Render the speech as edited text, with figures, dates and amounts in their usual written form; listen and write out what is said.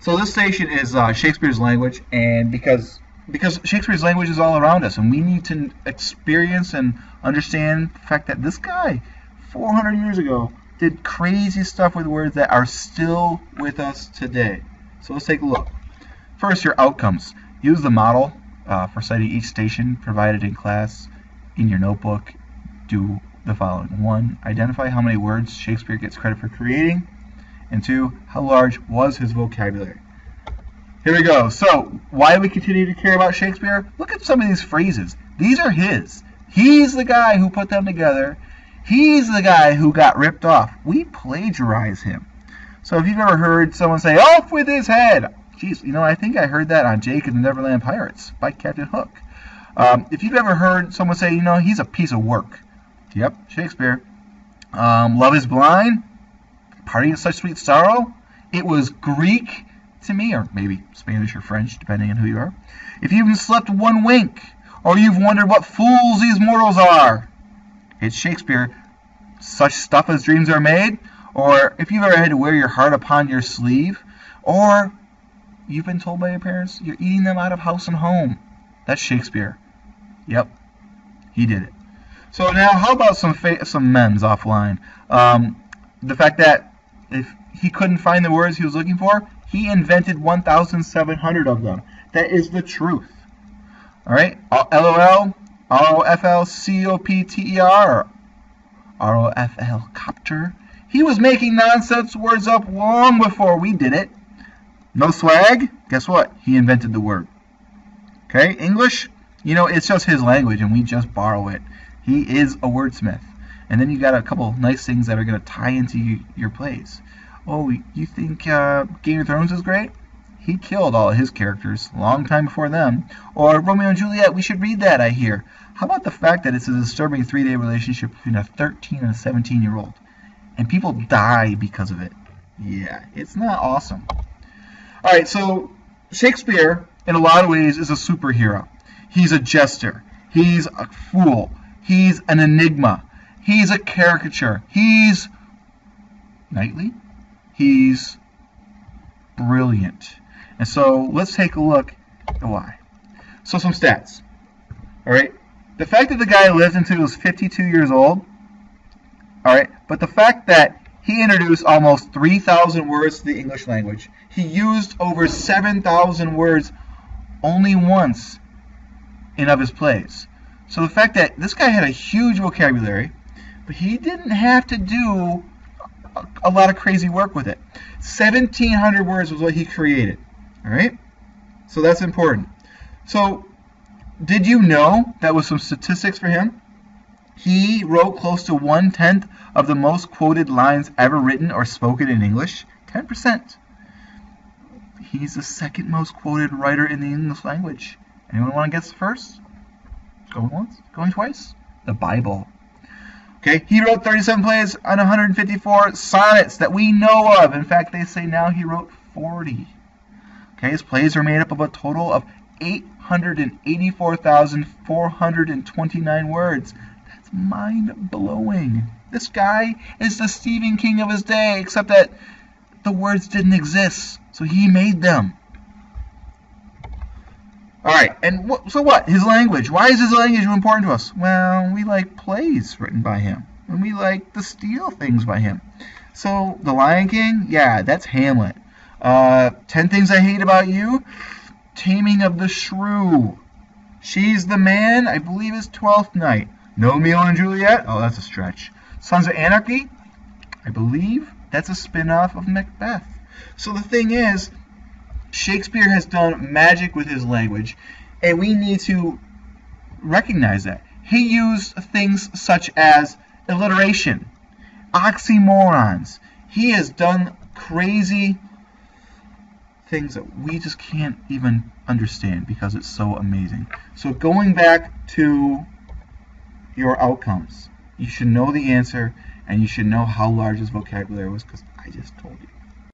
So this station is Shakespeare's Language, and because Shakespeare's Language is all around us, and we need to experience and understand the fact that this guy, 400 years ago, did crazy stuff with words that are still with us today. So let's take a look. First, your outcomes. Use the model for citing each station provided in class in your notebook. Do the following. 1. Identify how many words Shakespeare gets credit for creating. And 2, how large was his vocabulary? Here we go. So, why do we continue to care about Shakespeare? Look at some of these phrases. These are his. He's the guy who put them together. He's the guy who got ripped off. We plagiarize him. So if you've ever heard someone say, "Off with his head," geez, I think I heard that on Jake and the Neverland Pirates by Captain Hook. If you've ever heard someone say, "He's a piece of work," yep, Shakespeare. Love is blind. Party in such sweet sorrow. It was Greek to me, or maybe Spanish or French, depending on who you are. If you even slept one wink, or you've wondered what fools these mortals are, it's Shakespeare. Such stuff as dreams are made. Or if you've ever had to wear your heart upon your sleeve, or you've been told by your parents you're eating them out of house and home, that's Shakespeare. Yep, he did it. So now, how about some memes offline? The fact that if he couldn't find the words he was looking for, he invented 1,700 of them. That is the truth. All right, LOL, ROFL, COPTER, ROFL, copter. He was making nonsense words up long before we did it. No swag? Guess what? He invented the word. Okay, English? It's just his language, and we just borrow it. He is a wordsmith. And then you got a couple nice things that are going to tie into your plays. Oh, you think Game of Thrones is great? He killed all of his characters a long time before them. Or Romeo and Juliet, we should read that, I hear. How about the fact that it's a disturbing 3-day relationship between a 13 and a 17-year-old? And people die because of it. Yeah, it's not awesome. All right, so Shakespeare, in a lot of ways, is a superhero. He's a jester. He's a fool. He's an enigma. He's a caricature. He's knightly. He's brilliant. And so let's take a look at why. So some stats. All right. The fact that the guy lived until he was 52 years old. All right. But the fact that he introduced almost 3,000 words to the English language. He used over 7,000 words only once in of his plays. So the fact that this guy had a huge vocabulary, but he didn't have to do a lot of crazy work with it. 1,700 words was what he created. All right? So that's important. So did you know that was some statistics for him? He wrote close to 1/10 of the most quoted lines ever written or spoken in English. 10%. He's the second most quoted writer in the English language. Anyone want to guess the first? Going once? Going twice? The Bible. Okay, he wrote 37 plays and 154 sonnets that we know of. In fact, they say now he wrote 40. Okay, his plays are made up of a total of 884,429 words. That's mind-blowing. This guy is the Stephen King of his day, except that the words didn't exist, so he made them. All right, and so what? His language. Why is his language important to us? Well, we like plays written by him, and we like to steal things by him. So, The Lion King, yeah, that's Hamlet. 10 Things I Hate About You, Taming of the Shrew. She's the Man, I believe is Twelfth Night. Romeo and Juliet, oh, that's a stretch. Sons of Anarchy, I believe that's a spin-off of Macbeth. So the thing is, Shakespeare has done magic with his language, and we need to recognize that. He used things such as alliteration, oxymorons. He has done crazy things that we just can't even understand because it's so amazing. So going back to your outcomes, you should know the answer, and you should know how large his vocabulary was, because I just told you.